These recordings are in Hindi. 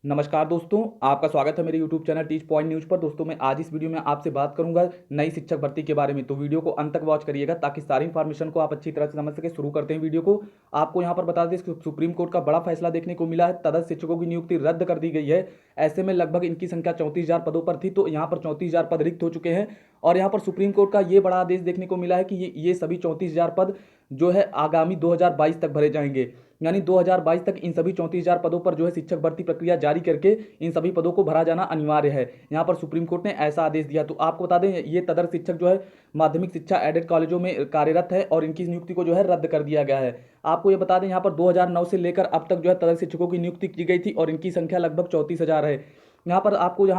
नमस्कार दोस्तों, आपका स्वागत है मेरे YouTube channel teach point news पर। दोस्तों मैं आज इस वीडियो में आपसे बात करूंगा नई शिक्षक भर्ती के बारे में। तो वीडियो को अंत तक वॉच करिएगा ताकि सारी इन्फॉर्मेशन को आप अच्छी तरह से समझ सके। शुरू करते हैं वीडियो को। आपको यहां पर बता दें, सुप्रीम कोर्ट का बड़ा फैसला देखने को मिला है। तदर्थ शिक्षकों की नियुक्ति रद्द कर दी गई है। ऐसे में लगभग इनकी संख्या 34,000 पदों पर थी, तो यहाँ पर 34,000 पद रिक्त हो चुके हैं। और यहाँ पर सुप्रीम कोर्ट का ये बड़ा आदेश देखने को मिला है कि ये सभी 34,000 पद जो है आगामी 2022 तक भरे जाएंगे। यानी 2022 तक इन सभी 34,000 पदों पर जो है शिक्षक भर्ती प्रक्रिया जारी करके इन सभी पदों को भरा जाना अनिवार्य है। यहाँ पर सुप्रीम कोर्ट ने ऐसा आदेश दिया। तो आपको बता दें, ये तदर्थ शिक्षक जो है माध्यमिक शिक्षा एडेड कॉलेजों में कार्यरत है और इनकी नियुक्ति को जो है रद्द कर दिया गया है। आपको ये बता दें, यहाँ पर 2009 से लेकर अब तक जो है तदर्थ शिक्षकों की नियुक्ति की गई थी और इनकी संख्या लगभग 34,000 है। यहाँ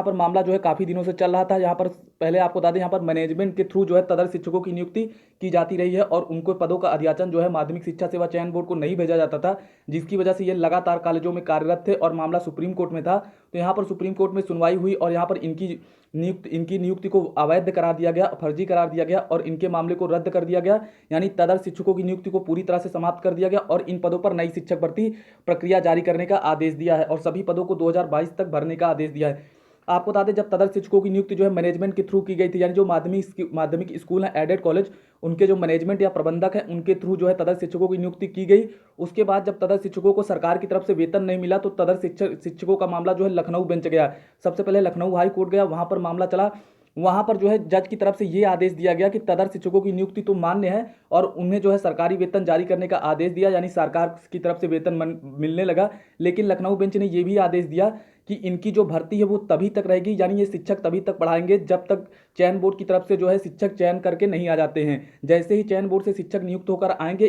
पर मामला जो है काफ़ी दिनों से चल रहा था। यहाँ पर पहले आपको बता दें, यहाँ पर मैनेजमेंट के थ्रू जो है तदर्थ शिक्षकों की नियुक्ति की जाती रही है और उनको पदों का अध्याचन जो है माध्यमिक शिक्षा सेवा चयन बोर्ड को नहीं भेजा जाता था, जिसकी वजह से ये लगातार कॉलेजों में कार्यरत थे और मामला सुप्रीम कोर्ट में था। तो यहाँ पर सुप्रीम कोर्ट में सुनवाई हुई और यहाँ पर इनकी नियुक्ति को अवैध करार दिया गया, फर्जी करार दिया गया और इनके मामले को रद्द कर दिया गया। यानी तदर्थ शिक्षकों की नियुक्ति को पूरी तरह से समाप्त कर दिया गया और इन पदों पर नई शिक्षक भर्ती प्रक्रिया जारी करने का आदेश दिया है और सभी पदों को 2022 तक भरने का आदेश दिया है। आपको बता दें, जब तदर्थ शिक्षकों की नियुक्ति जो है मैनेजमेंट के थ्रू की गई थी, यानी जो माध्यमिक स्कूल हैं एडेड कॉलेज, उनके जो मैनेजमेंट या प्रबंधक हैं उनके थ्रू जो है तदर्थ शिक्षकों की नियुक्ति की गई। उसके बाद जब तदर्थ शिक्षकों को सरकार की तरफ से वेतन नहीं मिला तो तदर्थ शिक्षकों का मामला जो है लखनऊ बेंच गया। सबसे पहले लखनऊ हाई कोर्ट गया, वहां पर मामला चला। वहां पर जो है जज की तरफ से ये आदेश दिया गया कि तदर्थ शिक्षकों की नियुक्ति तो मान्य है और उन्हें जो है सरकारी वेतन जारी करने का आदेश दिया, यानी सरकार की तरफ से वेतन मिलने लगा। लेकिन लखनऊ बेंच ने यह भी आदेश दिया कि इनकी जो भर्ती है वो तभी तक रहेगी, यानी ये शिक्षक तभी तक पढ़ाएंगे जब तक चयन बोर्ड की तरफ से जो है शिक्षक चयन करके नहीं आ जाते हैं। जैसे ही चयन बोर्ड से शिक्षक नियुक्त होकर आएंगे,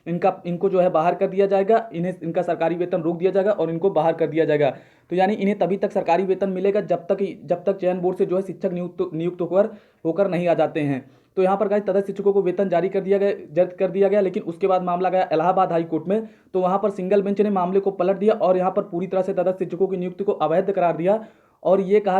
इनको जो है बाहर कर दिया जाएगा, इनका सरकारी वेतन रोक दिया जाएगा और इनको बाहर कर दिया जाएगा। तो यानी इन्हें तभी तक सरकारी वेतन मिलेगा जब तक चयन बोर्ड से जो है शिक्षक नियुक्त होकर नहीं आ जाते हैं। तो यहाँ पर गाइस तदर्थ शिक्षकों को वेतन जारी कर दिया गया। लेकिन उसके बाद मामला गया इलाहाबाद हाई कोर्ट में। तो वहाँ पर सिंगल बेंच ने मामले को पलट दिया और यहाँ पर पूरी तरह से तदर्थ शिक्षकों की नियुक्ति को अवैध करार दिया और ये कहा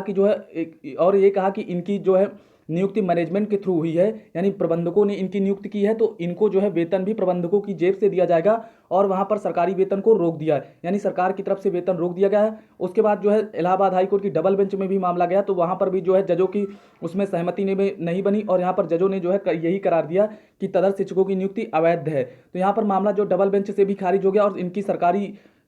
कि इनकी जो है नियुक्ति मैनेजमेंट के थ्रू हुई है, यानी प्रबंधकों ने इनकी नियुक्ति की है, तो इनको जो है वेतन भी प्रबंधकों की जेब से दिया जाएगा और वहां पर सरकारी वेतन को रोक दिया है, यानी सरकार की तरफ से वेतन रोक दिया गया है। उसके बाद जो है इलाहाबाद हाईकोर्ट की डबल बेंच में भी मामला गया, तो वहां पर भी जो है जजों की उसमें सहमति नहीं बनी और यहाँ पर जजों ने जो है यही करार दिया कि तदर्थ शिक्षकों की नियुक्ति अवैध है। तो यहाँ पर मामला जो डबल बेंच से भी खारिज हो गया और इनकी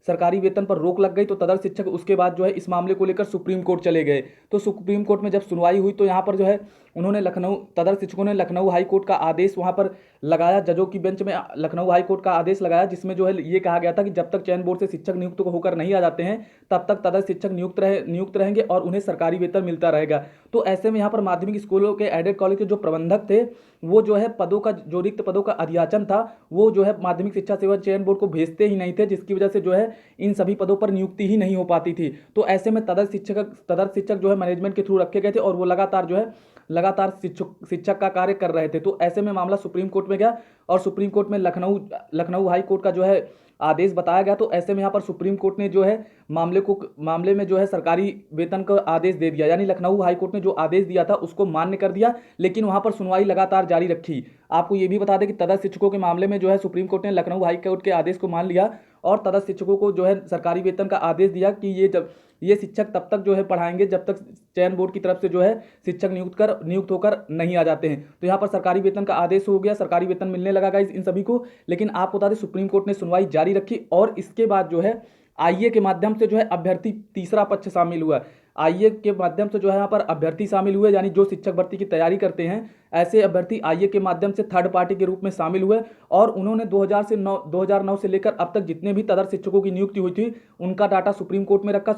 सरकारी वेतन पर रोक लग गई। तो तदर्थ शिक्षक उसके बाद जो है इस मामले को लेकर सुप्रीम कोर्ट चले गए। तो सुप्रीम कोर्ट में जब सुनवाई हुई तो यहाँ पर जो है तदर्थ शिक्षकों ने लखनऊ हाई कोर्ट का आदेश वहाँ पर लगाया, जजों की बेंच में लखनऊ हाई कोर्ट का आदेश लगाया, जिसमें जो है ये कहा गया था कि जब तक चयन बोर्ड से शिक्षक नियुक्त होकर नहीं आ जाते हैं तब तक तदर्थ शिक्षक नियुक्त रहेंगे और उन्हें सरकारी वेतन मिलता रहेगा। तो ऐसे में यहाँ पर माध्यमिक स्कूलों के एडेड कॉलेज के जो प्रबंधक थे वो जो है रिक्त पदों का अध्याचन था वो जो है माध्यमिक शिक्षा सेवा चयन बोर्ड को भेजते ही नहीं थे, जिसकी वजह से जो है इन सभी पदों पर नियुक्ति ही नहीं हो पाती थी। तो ऐसे में तदर्थ शिक्षक जो है मैनेजमेंट के थ्रू रखे गए थे और वो लगातार शिक्षक का कार्य कर रहे थे। तो ऐसे में मामला सुप्रीम कोर्ट में गया और सुप्रीम कोर्ट में लखनऊ हाई कोर्ट का जो है आदेश बताया गया। तो ऐसे में यहाँ पर सुप्रीम कोर्ट ने जो है मामले में जो है सरकारी वेतन का आदेश दे दिया, यानी लखनऊ हाई कोर्ट ने जो आदेश दिया था उसको मान्य कर दिया, लेकिन वहां पर सुनवाई लगातार जारी रखी। आपको ये भी बता दें कि तदर्थ शिक्षकों के मामले में जो है सुप्रीम कोर्ट ने लखनऊ हाई कोर्ट के आदेश को मान लिया और तदर्थ शिक्षकों को जो है सरकारी वेतन का आदेश दिया कि ये शिक्षक तब तक जो है पढ़ाएंगे जब तक चयन बोर्ड की तरफ से जो है शिक्षक नियुक्त होकर नहीं आ जाते हैं। तो यहाँ पर सरकारी वेतन का आदेश हो गया, सरकारी वेतन मिलने लगा इन सभी को। लेकिन आपको बता दें, सुप्रीम कोर्ट ने सुनवाई जारी रखी और इसके बाद जो है आईए के माध्यम से जो है अभ्यर्थी तीसरा पक्ष शामिल हुआ। आईए के माध्यम से जो है यहाँ पर अभ्यर्थी शामिल हुए, यानी जो शिक्षक भर्ती की तैयारी करते हैं ऐसे अभ्यर्थी आईए के माध्यम से थर्ड पार्टी के रूप में शामिल हुए और उन्होंने 2009 से लेकर अब तक जितने भी तदर्थ शिक्षकों की नियुक्ति हुई थी उनका डाटा सुप्रीम कोर्ट में रखा।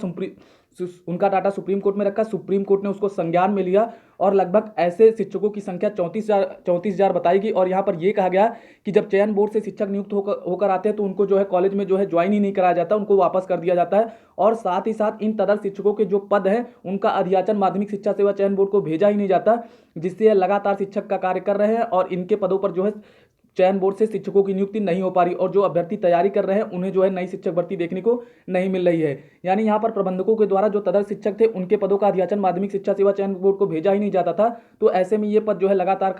सुप्रीम कोर्ट ने उसको संज्ञान में लिया और लगभग ऐसे शिक्षकों की संख्या 34,000 बताएगी। और यहाँ पर यह कहा गया कि जब चयन बोर्ड से शिक्षक नियुक्त होकर आते हैं तो उनको जो है कॉलेज में जो है ज्वाइन ही नहीं कराया जाता, उनको वापस कर दिया जाता है और साथ ही साथ इन तदर्थ शिक्षकों के जो पद हैं उनका अध्याचन माध्यमिक शिक्षा सेवा चयन बोर्ड को भेजा ही नहीं जाता, जिससे लगातार शिक्षक का कार्य कर रहे हैं और इनके पदों पर जो है चयन बोर्ड से शिक्षकों की नियुक्ति नहीं हो पा रही और जो अभ्यर्थी तैयारी कर रहे हैं उन्हें जो है नई शिक्षक भर्ती देखने को नहीं मिल रही है। यानी यहाँ पर प्रबंधकों के द्वारा जो तदर्थ शिक्षक थे उनके पदों का अध्याचन माध्यमिक शिक्षा सेवा चयन बोर्ड को भेजा ही नहीं जाता था। तो ऐसे में ये पद जो है लगातार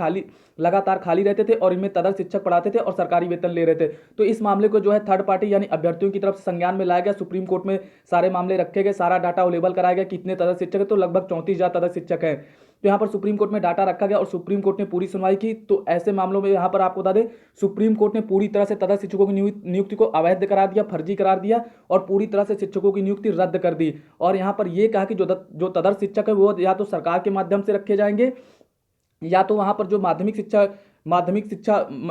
खाली रहते थे और इनमें तदर्थ शिक्षक पढ़ाते थे और सरकारी वेतन ले रहे थे। तो इस मामले को जो है थर्ड पार्टी यानी अभ्यर्थियों की तरफ से संज्ञान में लाया गया, सुप्रीम कोर्ट में सारे मामले रखे गए, सारा डाटा अवेलेबल कराया गया कितने तदर्थ शिक्षक है, तो लगभग 34,000 तदर्थ शिक्षक है। तो यहाँ पर सुप्रीम कोर्ट में डाटा रखा गया और सुप्रीम कोर्ट ने पूरी सुनवाई की। तो ऐसे मामलों में यहाँ पर आपको बता दें सुप्रीम कोर्ट ने पूरी तरह से तदर्थ शिक्षकों की नियुक्ति को अवैध करार दिया, फर्जी करार दिया और पूरी तरह से शिक्षकों की नियुक्ति रद्द कर दी। और यहाँ पर यह कहा कि जो तदर्थ शिक्षक है वो या तो सरकार के माध्यम से रखे जाएंगे या तो वहाँ पर जो माध्यमिक शिक्षा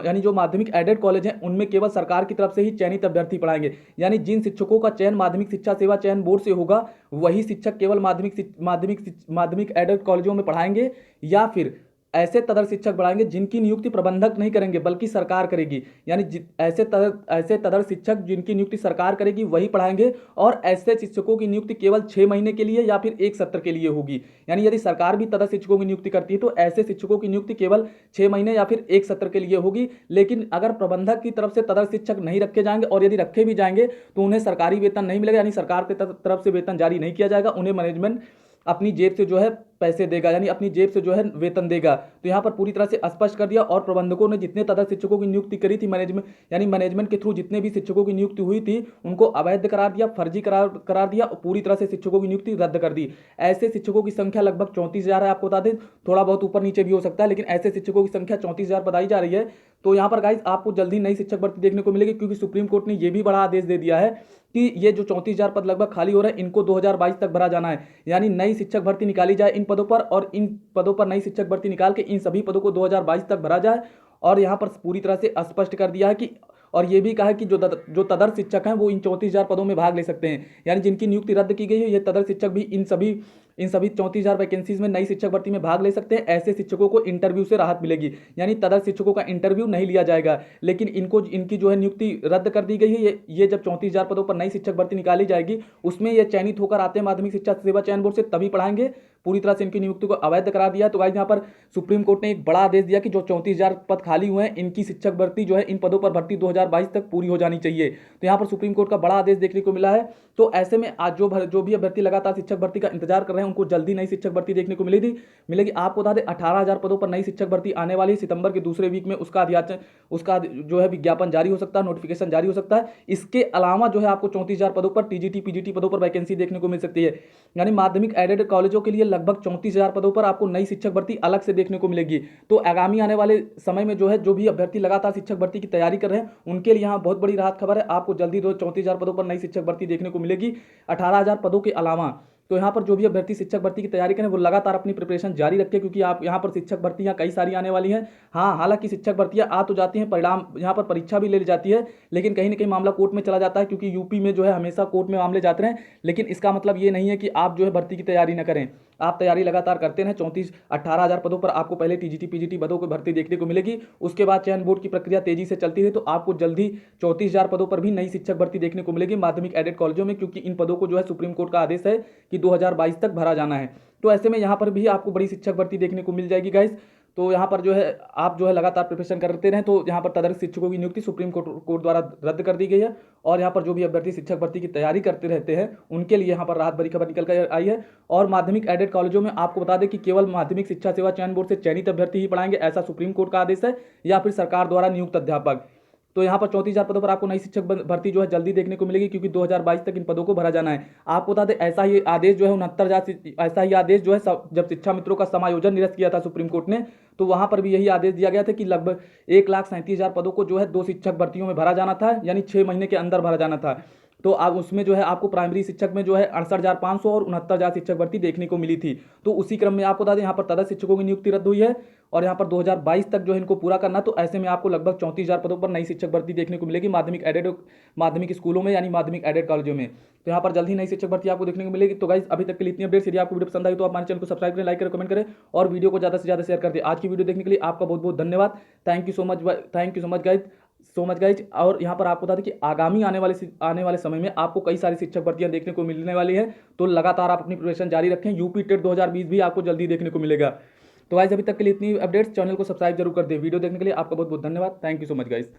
यानी जो माध्यमिक एडेड कॉलेज हैं उनमें केवल सरकार की तरफ से ही चयनित अभ्यर्थी पढ़ाएंगे। यानी जिन शिक्षकों का चयन माध्यमिक शिक्षा सेवा चयन बोर्ड से होगा वही शिक्षक केवल माध्यमिक एडेड कॉलेजों में पढ़ाएंगे या फिर ऐसे तदर्थ शिक्षक बढ़ाएंगे जिनकी नियुक्ति प्रबंधक नहीं करेंगे बल्कि सरकार करेगी। यानी ऐसे तदर्थ शिक्षक जिनकी नियुक्ति सरकार करेगी वही पढ़ाएंगे और ऐसे शिक्षकों की नियुक्ति केवल 6 महीने के लिए या फिर एक सत्र के लिए होगी। यानी यदि सरकार भी तदर्थ शिक्षकों की नियुक्ति करती है तो ऐसे शिक्षकों की नियुक्ति केवल 6 महीने या फिर एक सत्र के लिए होगी। लेकिन अगर प्रबंधक की तरफ से तदर्थ शिक्षक नहीं रखे जाएंगे और यदि रखे भी जाएंगे तो उन्हें सरकारी वेतन नहीं मिलेगा, यानी सरकार की तरफ से वेतन जारी नहीं किया जाएगा, उन्हें मैनेजमेंट अपनी जेब से जो है पैसे देगा, यानी अपनी जेब से जो है वेतन देगा। तो यहाँ पर पूरी तरह से स्पष्ट कर दिया और प्रबंधकों ने जितने तदर्थ शिक्षकों की नियुक्ति करी थी मैनेजमेंट के थ्रू जितने भी शिक्षकों की नियुक्ति हुई थी उनको अवैध करार दिया, फर्जी करार दिया और पूरी तरह से शिक्षकों की नियुक्ति रद्द कर दी। ऐसे शिक्षकों की संख्या लगभग 34,000 है। आपको बता दें थोड़ा बहुत ऊपर नीचे भी हो सकता है लेकिन ऐसे शिक्षकों की संख्या 34,000 बताई जा रही है। तो यहाँ पर गाइस आपको जल्दी नई शिक्षक भर्ती देखने को मिलेगी क्योंकि सुप्रीम कोर्ट ने यह भी बड़ा आदेश दे दिया है कि ये जो 34,000 पद लगभग खाली हो रहे हैं इनको 2022 तक भरा जाना है। यानी नई शिक्षक भर्ती निकाली जाए इन पदों पर और इन पदों पर नई शिक्षक भर्ती निकाल के इन सभी पदों को 2022 तक भरा जाए। और यहाँ पर पूरी तरह से स्पष्ट कर दिया है कि और ये भी कहा है कि जो तदर्थ शिक्षक हैं वो इन 34,000 पदों में भाग ले सकते हैं। यानी जिनकी नियुक्ति रद्द की गई है ये तदर्थ शिक्षक भी इन सभी 34,000 वैकेंसीज में नई शिक्षक भर्ती में भाग ले सकते हैं। ऐसे शिक्षकों को इंटरव्यू से राहत मिलेगी, यानी तदर्थ शिक्षकों का इंटरव्यू नहीं लिया जाएगा। लेकिन इनकी जो है नियुक्ति रद्द कर दी गई है। ये जब 34,000 पदों पर नई शिक्षक भर्ती निकाली जाएगी उसमें ये चयनित होकर आते हैं माध्यमिक शिक्षा सेवा चयन बोर्ड से तभी पढ़ाएंगे। पूरी तरह से इनकी नियुक्ति को अवैध करार दिया। तो गाइस यहाँ पर सुप्रीम कोर्ट ने एक बड़ा आदेश दिया कि जो 34,000 पद खाली हुए हैं इनकी शिक्षक भर्ती जो है इन पदों पर भर्ती 2022 तक पूरी हो जानी चाहिए। तो यहाँ पर सुप्रीम कोर्ट का बड़ा आदेश देखने को मिला है। तो ऐसे में आज जो भी अभ्यर्थी लगातार शिक्षक भर्ती का इंतजार कर रहे हैं उनको जल्दी नई शिक्षक भर्ती देखने को मिलेगी। आपको बता दें 18,000 पदों पर नई शिक्षक भर्ती आने वाली सितंबर के दूसरे वीक में उसका जो है विज्ञापन जारी हो सकता है, नोटिफिकेशन जारी हो सकता है। इसके अलावा जो है आपको 34,000 पदों पर टीजीटी पीजीटी पदों पर वैकेंसी देखने को मिल सकती है। यानी माध्यमिक एडेड कॉलेजों के लिए लगभग 34,000 पदों पर आपको नई शिक्षक भर्ती अलग से देखने को मिलेगी। तो आगामी आने वाले समय में जो भी अभ्यर्थी लगातार शिक्षक भर्ती की तैयारी कर रहे हैं उनके लिए यहाँ बहुत बड़ी राहत खबर है। आपको जल्दी 34,000 पदों पर नई शिक्षक भर्ती देखने को मिलेगी 18,000 पदों के अलावा। तो यहाँ पर जो भी अभ्यर्थी शिक्षक भर्ती की तैयारी करें वो लगातार अपनी प्रिपरेशन जारी रखें क्योंकि आप यहाँ पर शिक्षक भर्तियाँ कई सारी आने वाली हैं। हाँ, हालांकि शिक्षक भर्तियाँ आ तो जाती हैं, परिणाम यहाँ पर परीक्षा भी ले ली जाती है, लेकिन कहीं ना कहीं मामला कोर्ट में चला जाता है क्योंकि यूपी में जो है हमेशा कोर्ट में मामले जाते हैं। लेकिन इसका मतलब ये नहीं है कि आप जो है भर्ती की तैयारी न करें, आप तैयारी लगातार करते रहें। 18,000 पदों पर आपको पहले टीजीटी पीजीटी पदों की भर्ती देखने को मिलेगी, उसके बाद चयन बोर्ड की प्रक्रिया तेजी से चलती है। तो आपको जल्दी 34,000 पदों पर भी नई शिक्षक भर्ती देखने को मिलेगी माध्यमिक एडेड कॉलेजों में, क्योंकि इन पदों को जो है सुप्रीम कोर्ट का आदेश है कि 2022 तक भरा जाना है। तो ऐसे में यहाँ पर भी आपको बड़ी शिक्षक भर्ती देखने को मिल जाएगी गाइस। तो यहाँ पर जो है आप जो है लगातार प्रिपरेशन करते रहें। तो यहाँ पर तदर्थ शिक्षकों की नियुक्ति सुप्रीम कोर्ट द्वारा रद्द कर दी गई है और यहाँ पर जो भी अभ्यर्थी शिक्षक भर्ती की तैयारी करते रहते हैं उनके लिए यहाँ पर राहत भरी खबर निकल कर आई है। और माध्यमिक एडेड कॉलेजों में आपको बता दें कि केवल माध्यमिक शिक्षा सेवा चयन बोर्ड से चयनित अभ्यर्थी ही पढ़ाएंगे, ऐसा सुप्रीम कोर्ट का आदेश है, या फिर सरकार द्वारा नियुक्त अध्यापक। तो यहाँ पर 34,000 पदों पर आपको नई शिक्षक भर्ती जो है जल्दी देखने को मिलेगी क्योंकि 2022 तक इन पदों को भरा जाना है। आपको बता दें ऐसा ही आदेश जो है 69,000 जब शिक्षा मित्रों का समायोजन निरस्त किया था सुप्रीम कोर्ट ने, तो वहां पर भी यही आदेश दिया गया था कि लगभग 1,37,000 पदों को जो है 2 शिक्षक भर्तियों में भरा जाना था, यानी 6 महीने के अंदर भरा जाना था। तो आप उसमें जो है आपको प्राइमरी शिक्षक में जो है 68,500 और 69,000 शिक्षक भर्ती देखने को मिली थी। तो उसी क्रम में आपको बता दें यहाँ पर तदर्थ शिक्षकों की नियुक्ति रद्द हुई है और यहाँ पर 2022 तक जो है इनको पूरा करना। तो ऐसे में आपको लगभग 34,000 पदों पर नई शिक्षक भर्ती देखने को मिलेगी माध्यमिक स्कूलों में, यानी माध्यमिक एडेड कॉलेजों में। तो यहाँ पर जल्दी नई शिक्षक भर्ती आपको देखने को मिलेगी। तो गाइस अभी तक के लिए इतनी अपडेट्स। यदि आपको वीडियो पसंद आई तो आप हमारे चैनल को सब्सक्राइब करें, लाइक करें, कमेंट करें और वीडियो को ज़्यादा से ज़्यादा शेयर कर दें। आज की वीडियो देखने के लिए आपका बहुत बहुत धन्यवाद। Thank you so much guys. और यहाँ पर आपको बता दें कि आगामी आने वाले समय में आपको कई सारी शिक्षक भर्तियां देखने को मिलने वाली है। तो लगातार आप अपनी प्रिपरेशन जारी रखें। यूपी टेट 2020 भी आपको जल्दी देखने को मिलेगा। तो गाइस अभी तक के लिए इतनी अपडेट्स, चैनल को सब्सक्राइब जरूर कर दें। वीडियो देखने के लिए आपका बहुत बहुत धन्यवाद। Thank you so much guys.